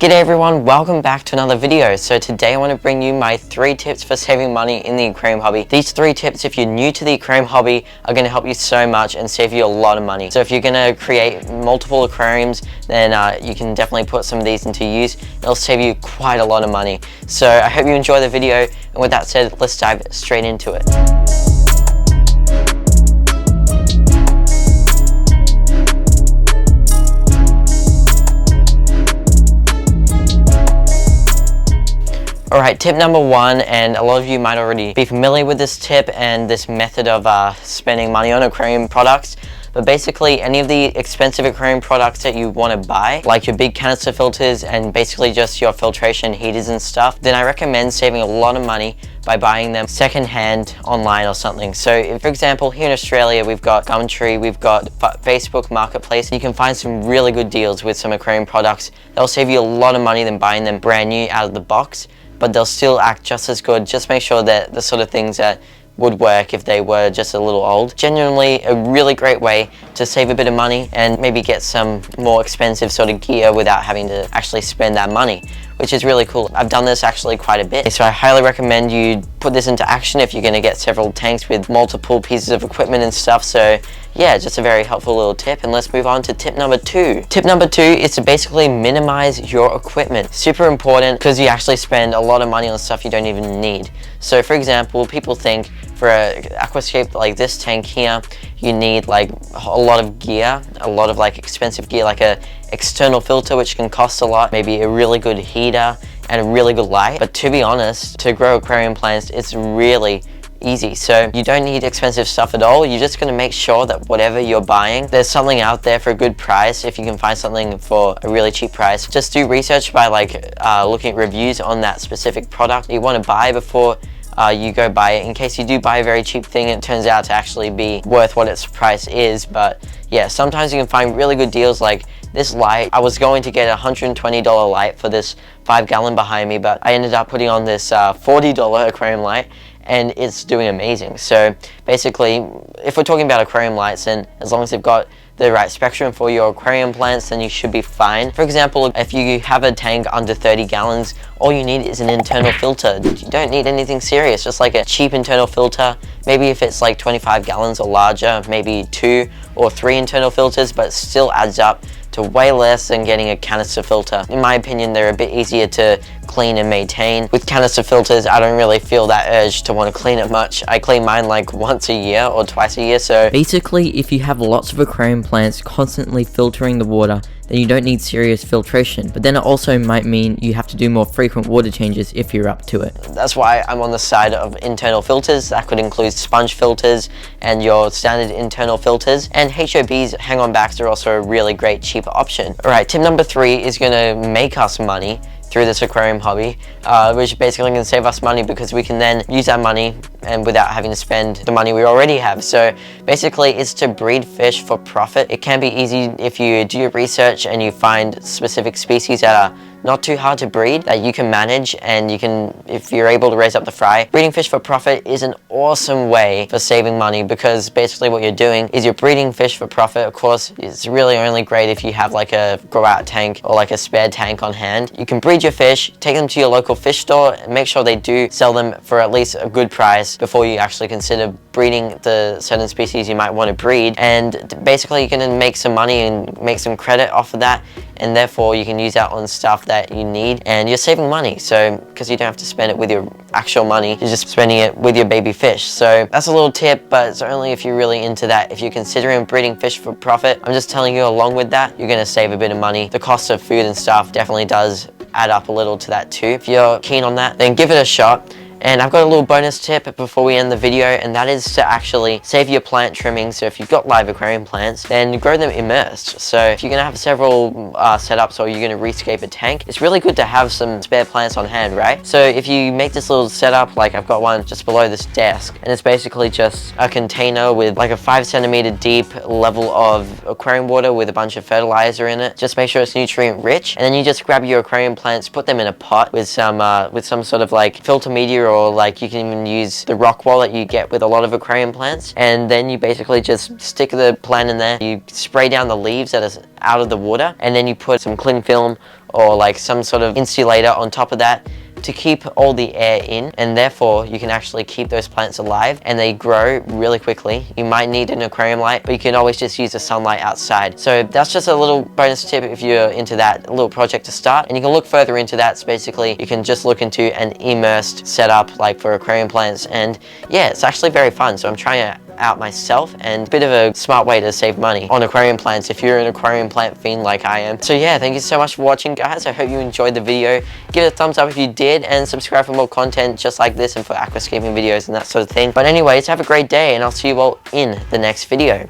G'day everyone, welcome back to another video. So today I want to bring you my 3 tips for saving money in the aquarium hobby. These 3 tips, if you're new to the aquarium hobby, are going to help you so much and save you a lot of money. So if you're going to create multiple aquariums, then you can definitely put some of these into use. It'll save you quite a lot of money. So I hope you enjoy the video, and with that said, let's dive straight into it. Alright, tip number 1, and a lot of you might already be familiar with this tip and this method of spending money on aquarium products. But basically, any of the expensive aquarium products that you want to buy, like your big canister filters and basically just your filtration heaters and stuff, then I recommend saving a lot of money by buying them secondhand online or something. So if, for example, here in Australia, we've got Gumtree, we've got Facebook Marketplace. You can find some really good deals with some aquarium products. They'll save you a lot of money than buying them brand new out of the box, but they'll still act just as good. Just make sure that the sort of things that would work if they were just a little old. Genuinely a really great way to save a bit of money and maybe get some more expensive sort of gear without having to actually spend that money, which is really cool. I've done this actually quite a bit, so I highly recommend you put this into action if you're going to get several tanks with multiple pieces of equipment and stuff. So yeah, just a very helpful little tip, and let's move on to tip number 2. Tip number 2 is to basically minimize your equipment. Super important, because you actually spend a lot of money on stuff you don't even need. So for example, people think for an aquascape like this tank here, you need like a lot of gear, a lot of like expensive gear, like a external filter, which can cost a lot, maybe a really good heater and a really good light. But to be honest, to grow aquarium plants, it's really easy. So you don't need expensive stuff at all. You're just going to make sure that whatever you're buying, there's something out there for a good price. If you can find something for a really cheap price, just do research by looking at reviews on that specific product you want to buy before you go buy it, in case you do buy a very cheap thing and it turns out to actually be worth what its price is. But yeah, sometimes you can find really good deals. Like this light, I was going to get a $120 light for this 5-gallon behind me, but I ended up putting on this $40 aquarium light, and it's doing amazing. So basically, if we're talking about aquarium lights, then as long as they've got the right spectrum for your aquarium plants, then you should be fine. For example, if you have a tank under 30 gallons, all you need is an internal filter. You don't need anything serious, just like a cheap internal filter. Maybe if it's like 25 gallons or larger, maybe 2 or 3 internal filters, but it still adds up to way less than getting a canister filter. In my opinion, they're a bit easier to clean and maintain. With canister filters, I don't really feel that urge to want to clean it much. I clean mine like once a year or twice a year. So basically, if you have lots of aquarium plants constantly filtering the water, then you don't need serious filtration. But then it also might mean you have to do more frequent water changes if you're up to it. That's why I'm on the side of internal filters. That could include sponge filters and your standard internal filters. And HOBs, hang-on backs, are also a really great cheaper option. Alright, tip number 3 is going to make us money through this aquarium hobby, which basically can save us money because we can then use that money and without having to spend the money we already have. So basically, it's to breed fish for profit. It can be easy if you do your research and you find specific species that are not too hard to breed, that you can manage, and you can, if you're able to raise up the fry. Breeding fish for profit is an awesome way for saving money, because basically what you're doing is you're breeding fish for profit. Of course, it's really only great if you have like a grow out tank or like a spare tank on hand. You can breed your fish, take them to your local fish store, and make sure they do sell them for at least a good price before you actually consider breeding the certain species you might want to breed. And basically you can make some money and make some credit off of that, and therefore you can use that on stuff that you need, and you're saving money. So because you don't have to spend it with your actual money, you're just spending it with your baby fish. So that's a little tip, but it's only if you're really into that. If you're considering breeding fish for profit, I'm just telling you, along with that, you're going to save a bit of money. The cost of food and stuff definitely does add up a little to that too. If you're keen on that, then give it a shot. And I've got a little bonus tip before we end the video, and that is to actually save your plant trimmings. So if you've got live aquarium plants, then grow them immersed. So if you're going to have several setups, or you're going to rescape a tank, it's really good to have some spare plants on hand, right? So if you make this little setup, like I've got one just below this desk, and it's basically just a container with like a 5 centimeter deep level of aquarium water with a bunch of fertilizer in it. Just make sure it's nutrient rich, and then you just grab your aquarium plants, put them in a pot with some sort of like filter media, or like you can even use the rock wall that you get with a lot of aquarium plants, and then you basically just stick the plant in there. You spray down the leaves that are out of the water, and then you put some cling film or like some sort of insulator on top of that to keep all the air in, and therefore you can actually keep those plants alive and they grow really quickly. You might need an aquarium light, but you can always just use the sunlight outside. So that's just a little bonus tip if you're into that little project to start, and you can look further into that. So basically you can just look into an immersed setup like for aquarium plants, and yeah, it's actually very fun. So I'm trying it out myself, and a bit of a smart way to save money on aquarium plants if you're an aquarium plant fiend like I am. So yeah, thank you so much for watching, guys. I hope you enjoyed the video. Give it a thumbs up if you did, and subscribe for more content just like this and for aquascaping videos and that sort of thing. But anyways, have a great day, and I'll see you all in the next video.